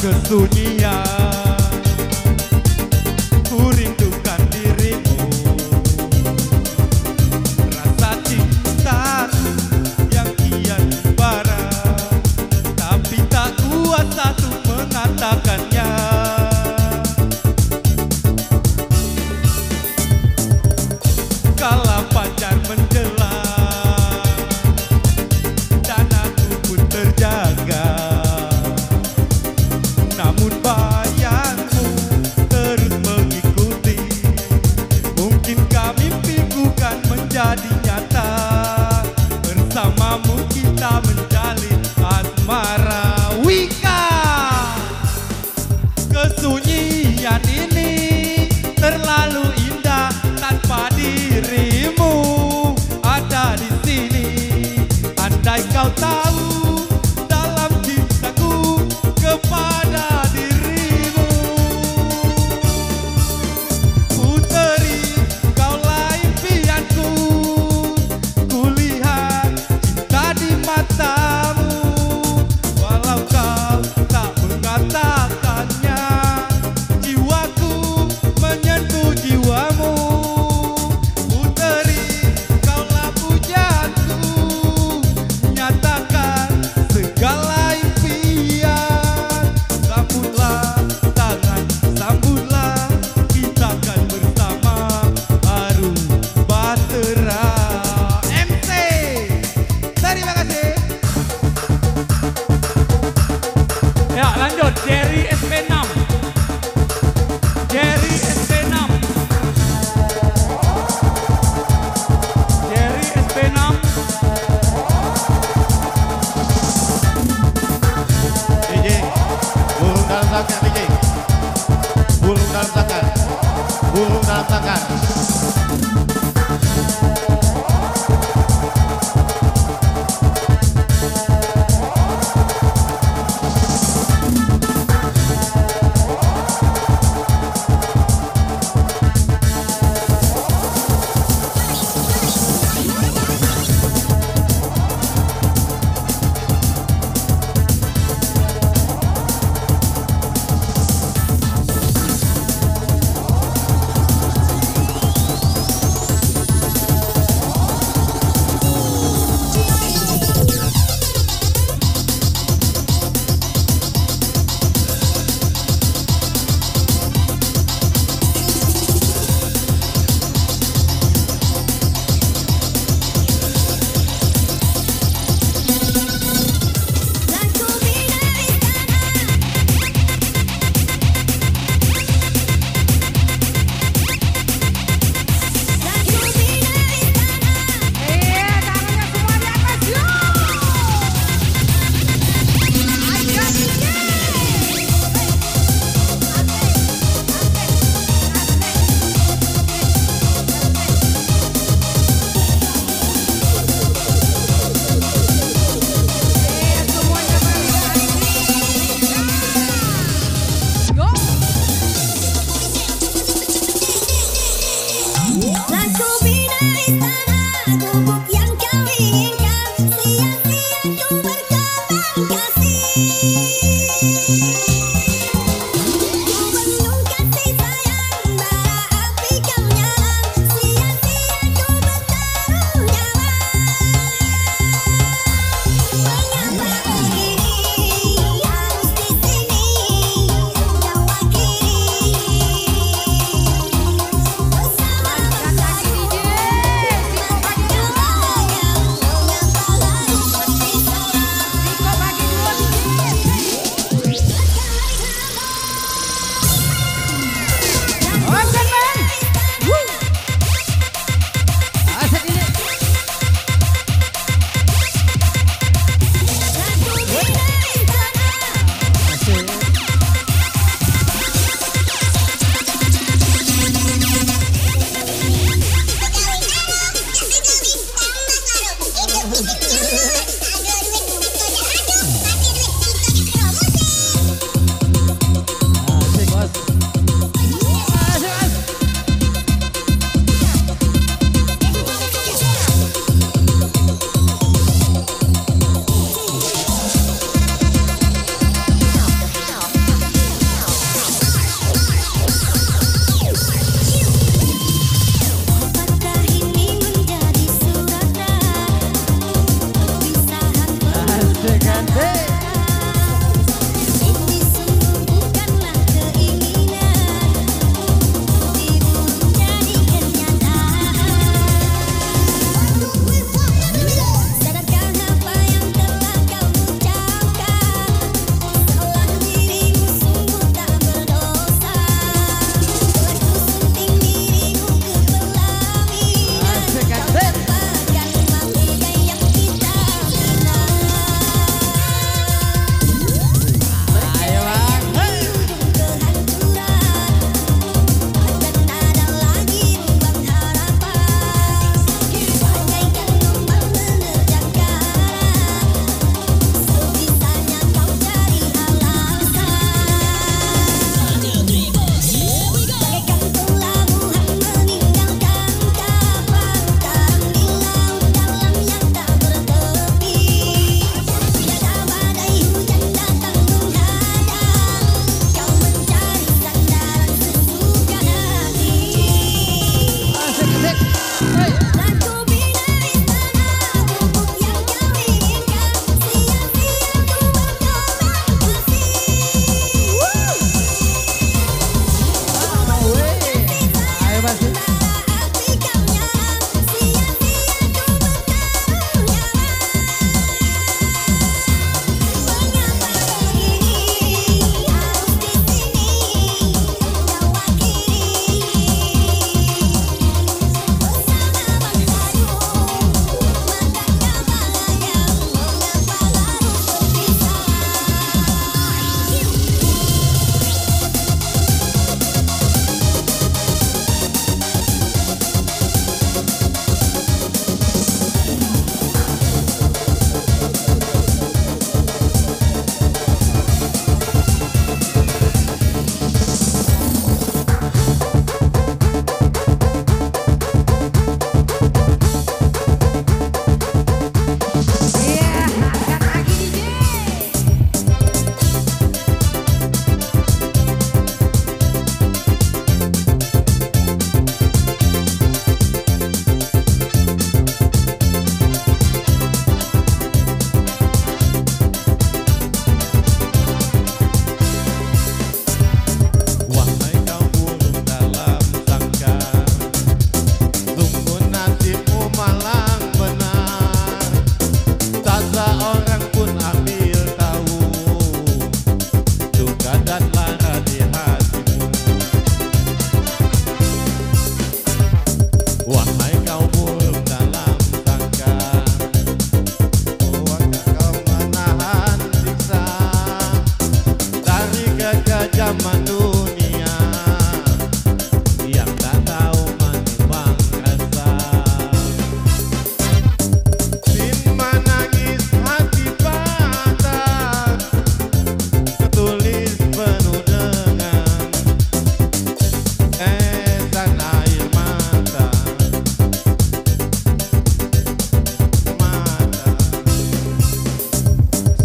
kesunyian, ku rindukan dirimu. Rasa cintaku yang kian membara, tapi tak kuasa untuk mengatakannya. Kala fajar menjelang dan aku pun terjaga, namun bayangmu terus mengikuti. Mungkinkah mimpiku kan menjadi nyata, bersamamu kita menjalin asmara. Wika, kesunyian ini terlalu indah tanpa dirimu ada di sini. Andai kau tahu dalam cintaku kepada dirimu, Puteri, kaulah impianku. Kulihat cinta di matamu, walau kau tak mengatakannya. Jiwaku menyentuh jiwamu, Puteri, kaulah pujaanku. Nyatakan segala impian, sambutlah tangan, sambutlah, kita kan bersama harum bahtera. MC, terima kasih. Ya, lanjut Jerry SP6. Jerry SP6. Jerry SP6. DJ, burung dalam tangan DJ. Burung dalam tangan. Burung dalam tangan.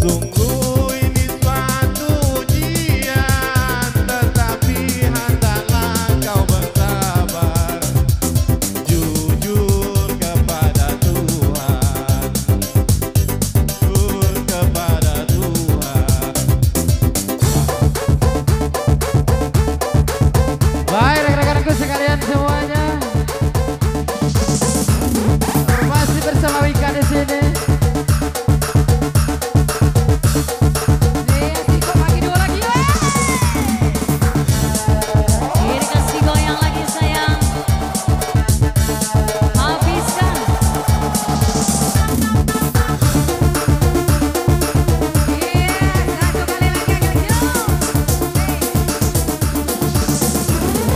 Sungguh ini suatu ujian, tetapi hendaklah kau bersabar. Jujur kepada Tuhan, jujur kepada Tuhan. Baik rekan-rekanku sekalian semuanya, masih bersama Wika di sini.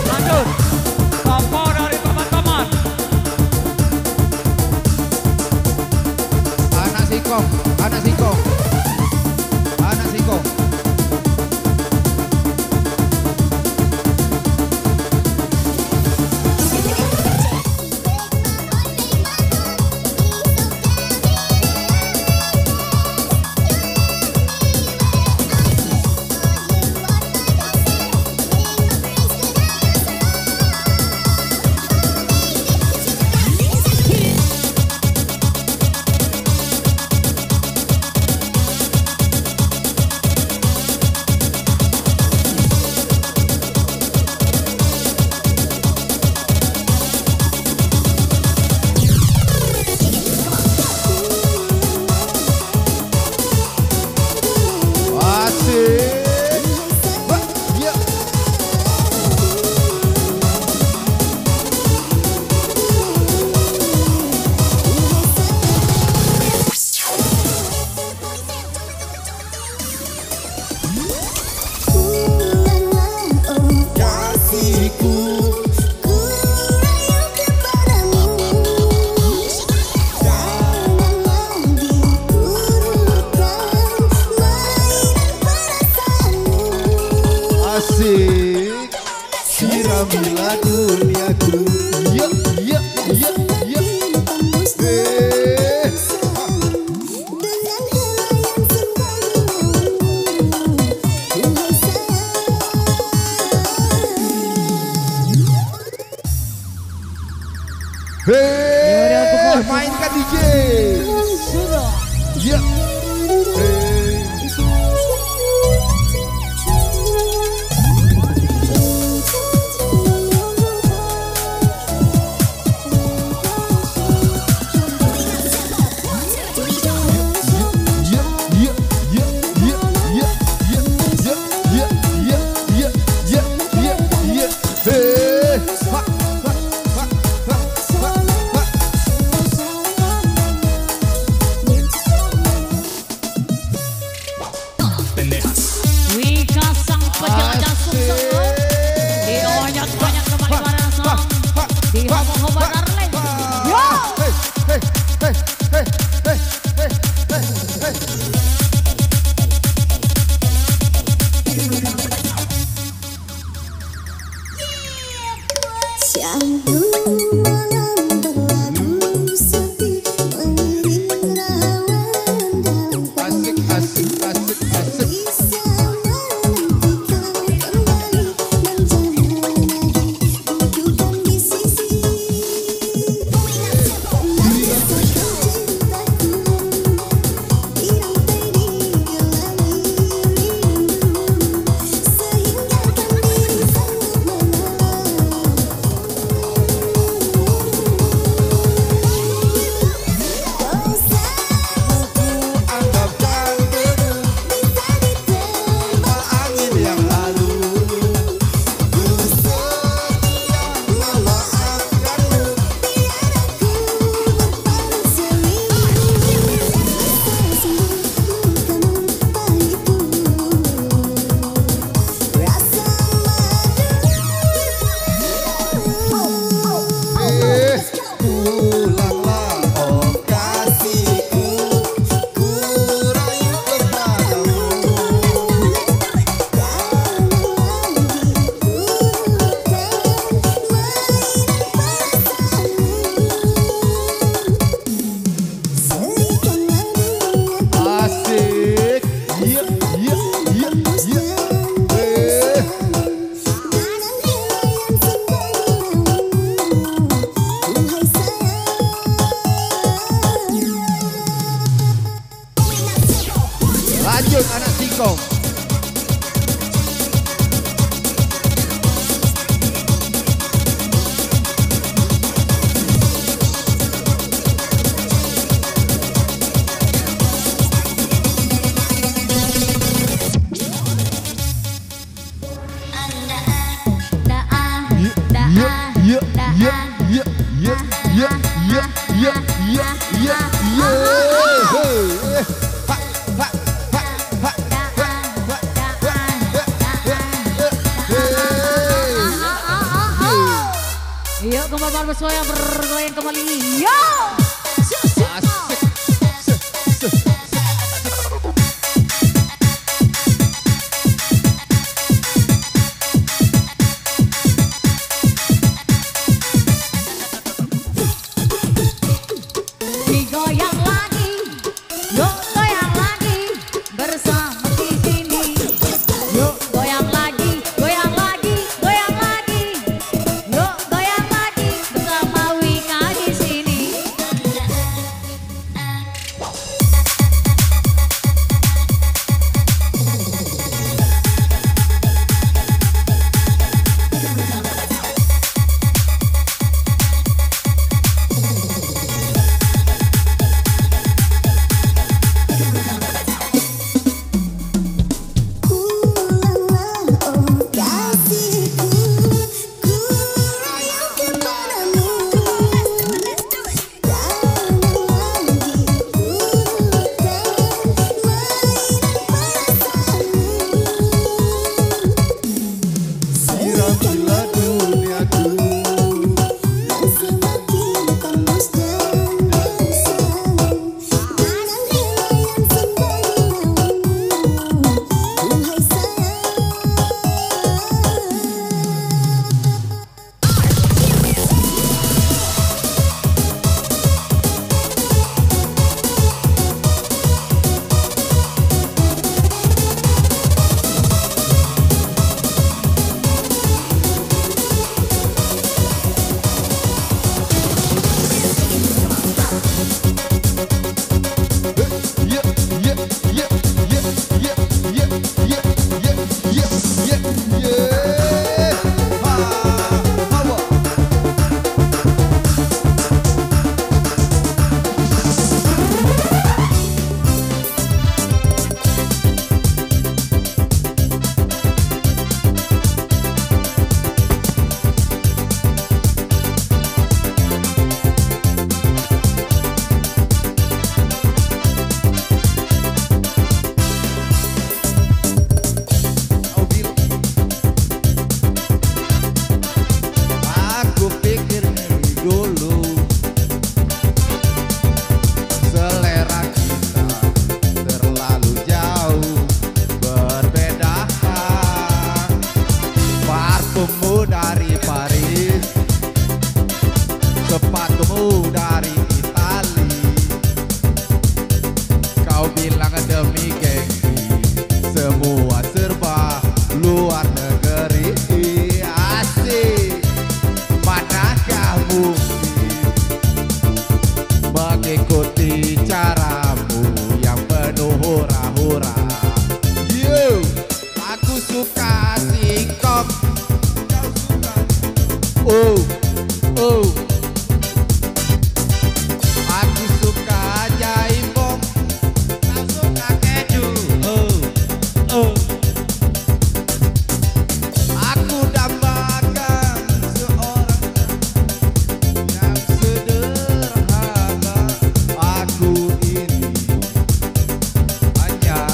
Lanjut. Apa dari teman-teman? Anak singkong, anak singkong, anak singkong. Asik, siramilah duniaku. Yuk, yuk, yuk, yuk. Mainkan DJ. Yuk. Wika sang penjelajah sukses. Banyak teman-teman sang di homo-homo darling. Yo! Asik, asik, asik, asik. Lanjut anak singkong. Yuk kembali bersuara bergoyang kembali. Yo. Digoyang lagi, yuk goyang lagi bersama di sini. Yuk goyang lagi, goyang lagi, goyang lagi. Yuk goyang lagi bersama Wika di sini. Sepatumu dari Itali, kau bilang demi gengsi, semua serba luar negeri. Asik, manakah mungkin mengikuti caramu yang penuh hura-hura. Yo, aku suka singkong, kau suka. Oh, oh. Aku suka jaipong, kau suka keju. Oh, oh. Aku dambakan seorang yang sederhana. Aku ini hanya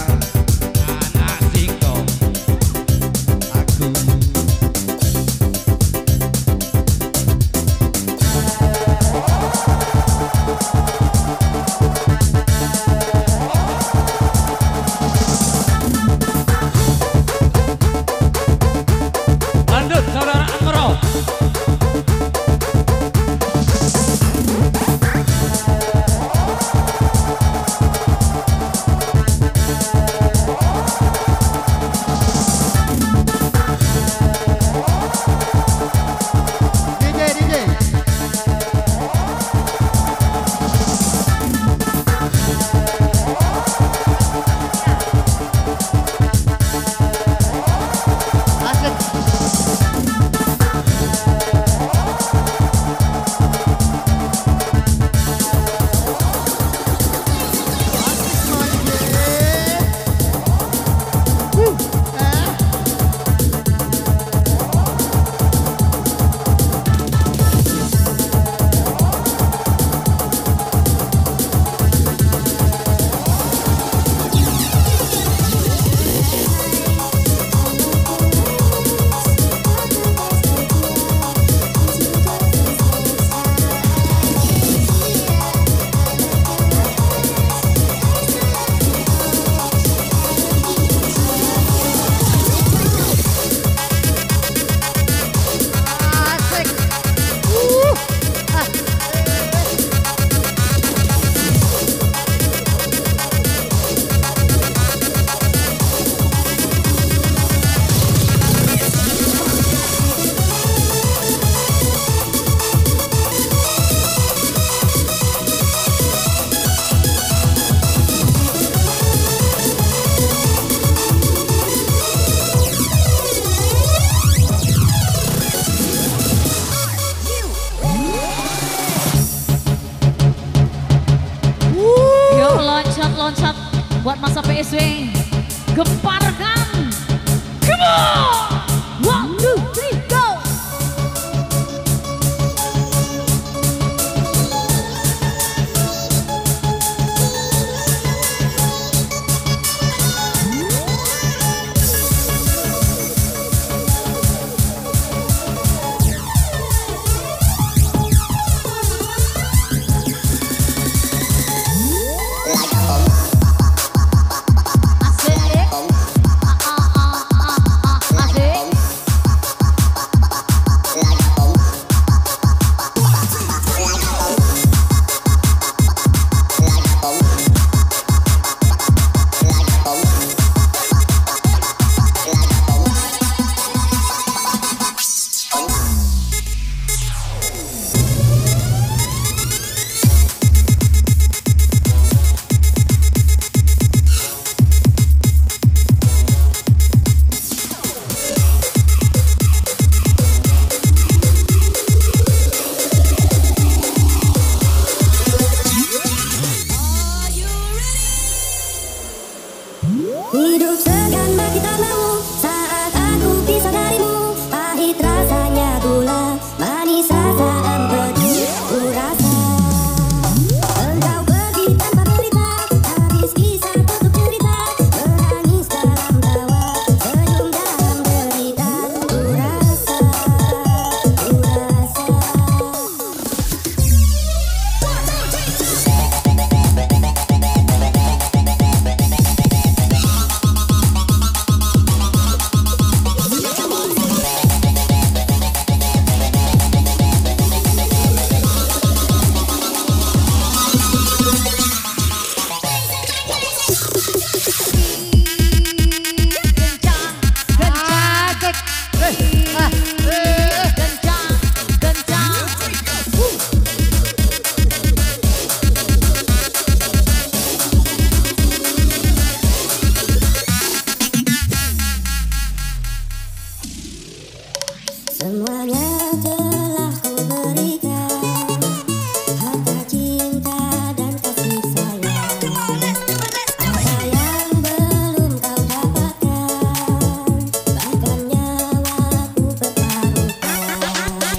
PSW gemparkan. Come on! 1, 2, 3, go! Hidup segan bagi tak mau saat aku pisah darimu. Pahit rasanya gula, manis rasa empedu. Ku rasa engkau pergi tanpa berita. Habis kisah tutup cerita, menangis dalam tawa, senyum dalam derita. Ku rasa semuanya telah ku berikan, harta, cinta, dan kasih sayang. Apa yang belum kau dapatkan, bahkan nyawaku pertaruhkan.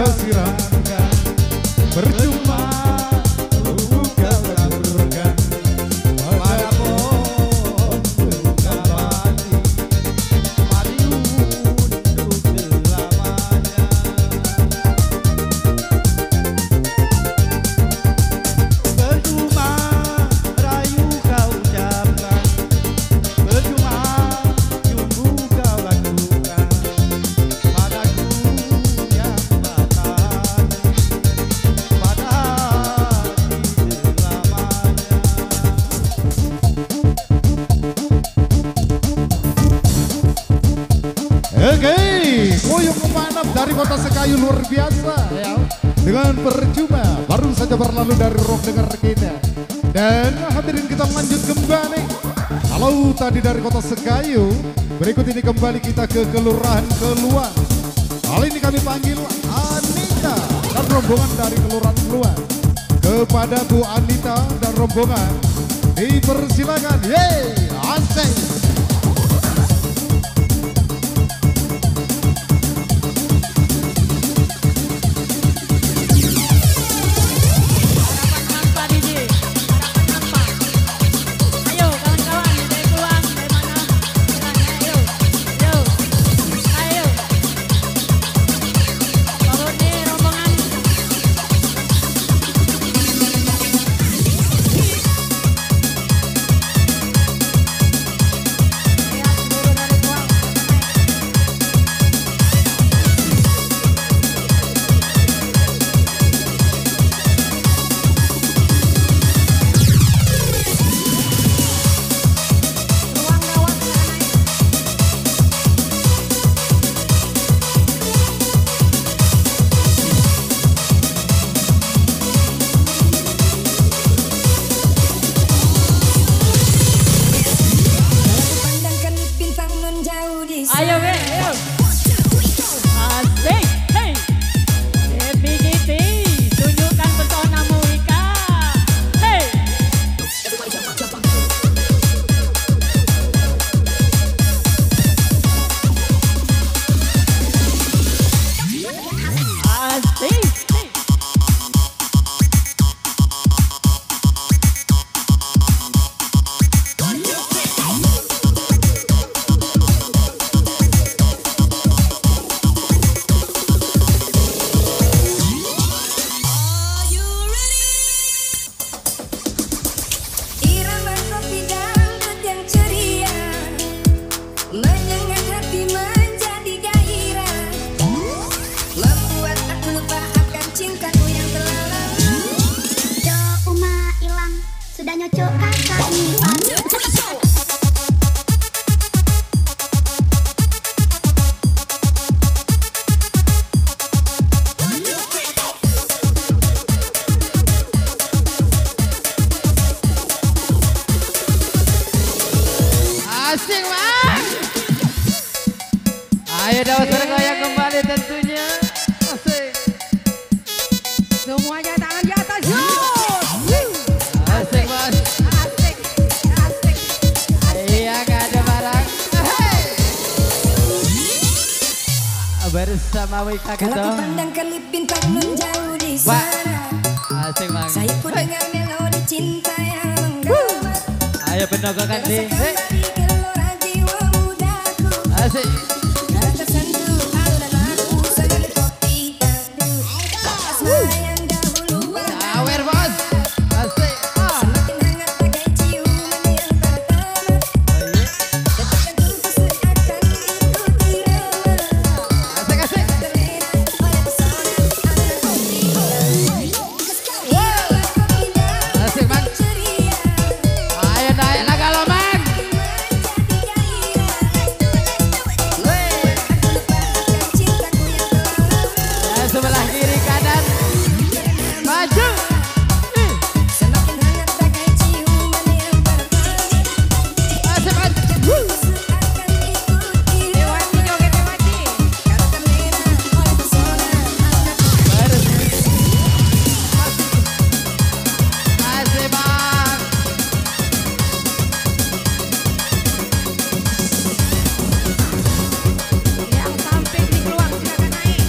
tersiratkan, percuma ku kau taburkan pada pohon mengabadi, mati untuk selamanya. Percuma rayu kau ucapkan, percuma jumbu kau lakukan padaku yang batas, pada hati selamanya. Oke, koyok pemanap dari kota Sekayu luar biasa ya. Dengan percuma baru saja berlalu dari rock dengar kita. Dan hadirin kita lanjut kembali. Kalau tadi dari kota Sekayu, berikut ini kembali kita ke Kelurahan Keluang. Kali ini kami panggil Anita dan rombongan dari Kelurahan Keluang. Kepada Bu Anita dan rombongan dipersilakan. Yeay, asik. Ayo, ayo. Asik, hey. PGT, tunjukkan pesonamu Ika. Hey. Asik. Sudah nyocok kakak Iwan. Asik bang. Ayo dapat bergoyang kembali tentunya. Asik. Semuanya tangan di atas, yuk. Asik bos. Asik, asik. Iya gak ada barang. Hey. Bersama Wika Kalau gitu. ku pandang kelip bintang menjauh di sana, Asik bang. saya pun dengar melodi cinta yang menggema. Ayo pendogokan nih. Kembali gelora jiwa mudaku. Asik. Dan tersentuh alunan lagu sambil kopi dangdut. Asma yang dahulu pada Awer bos. Asik. semakin hangat bagai ciuman yang pertama. Detakan tubuh seakan ikuti irama. Asik asik. Terlena oleh pesona alunan kopi dangdut. Irama kopi dangdut Asik bang. ceria. Ayo naik lah kalau bang. Ya, sebelah kiri kanan. Maju. Semakin hangat bagai ciuman yang pertama. Asik bang. Seakan ikuti irama. Karena terlena oleh pesona alunan kopi. Asik bang. Yang samping di keluar silakan naik.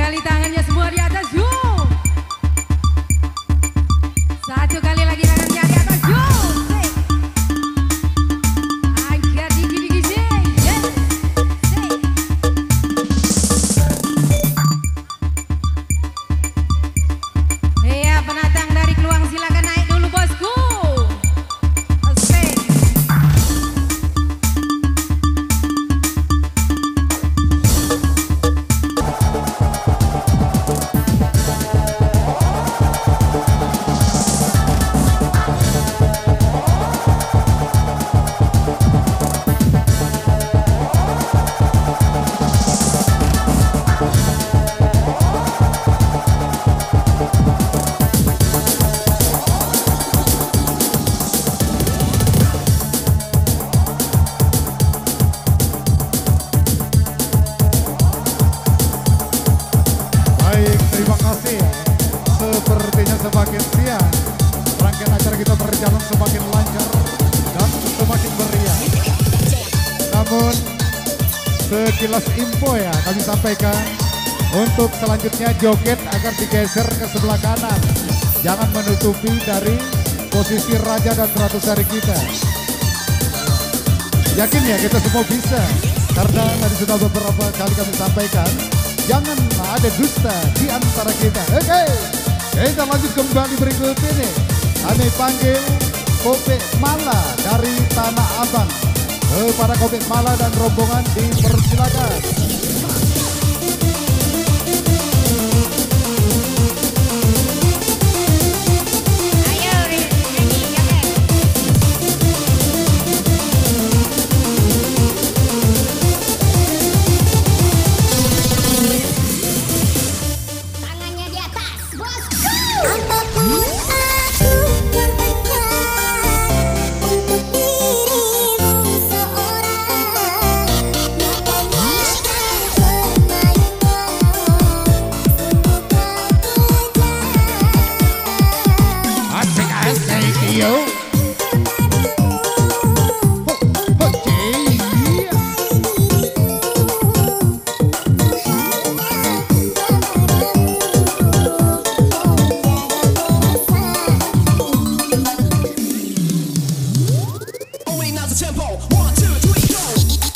kali tangannya semua di atas, yuk. Satu kali lagi tangannya di atas, yuk. Angkat tinggi-tinggi, yes. Iya, penatang dari Keluang silakan naik dulu bosku. Asik. Baik, terima kasih ya. Sepertinya semakin siang rangkaian acara kita berjalan semakin lancar dan semakin meriah. Namun sekilas info ya kami sampaikan, untuk selanjutnya joget akan digeser ke sebelah kanan. Jangan menutupi dari posisi raja dan ratu sari kita. Yakin ya kita semua bisa, karena tadi sudah beberapa kali kami sampaikan, jangan ada dusta di antara kita. Oke, kita lanjut kembali berikut ini. Kami panggil Kopek Mala dari Tanah Abang. Kepada Kopek Mala dan rombongan dipersilakan. Tangannya di atas, bosku. Apapun aku korbankan untuk dirimu seorang. Makanya permainan untuk kau kejar. Asik-asik yo. Only now's the tempo. 1, 2, 3, go. Come on,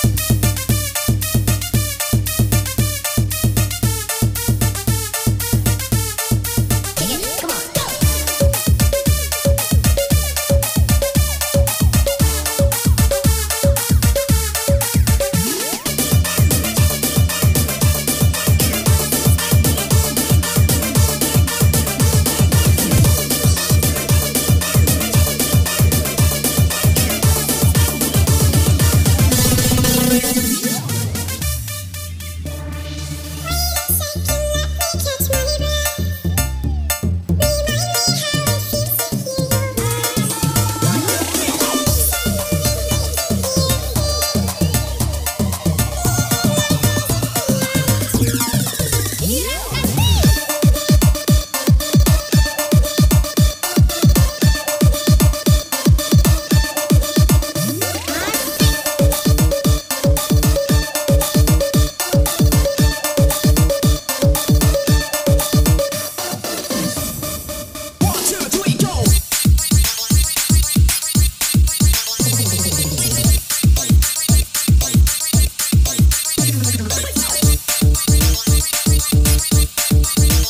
go.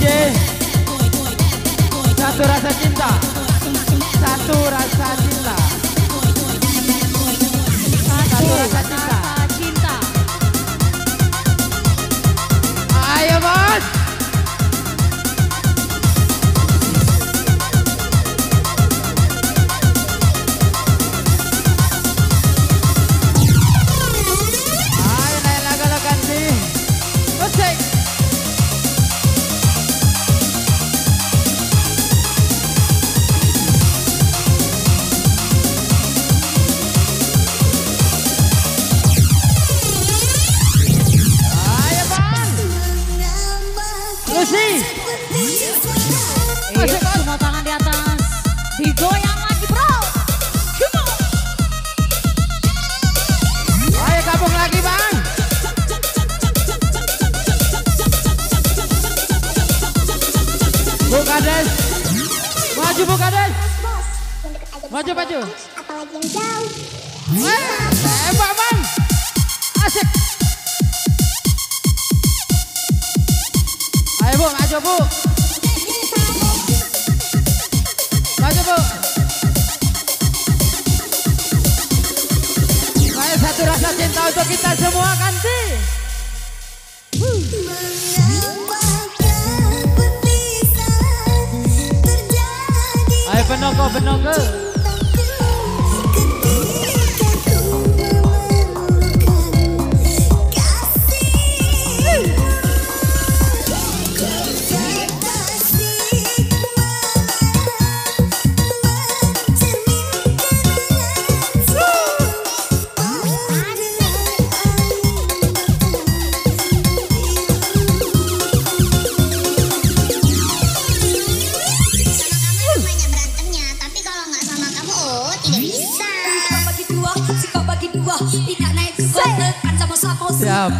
DJ. Satu rasa cinta. Satu rasa cinta. Satu rasa cinta. Cinta. Ayo bos. Ayo naik lagu ganti. Musik. Lucy. Iya, semua tangan di atas. Digoyang lagi bro. Come on. Ayo gabung lagi bang. Bu Kades. Maju Bu Kades. Maju maju. Apalagi yang jauh. Tembak bang. Asik. Ayo Bu, maju Bu. Maju Bu. Ayo satu rasa cinta untuk kita semua ganti. Ayo penongko penongko. Siap.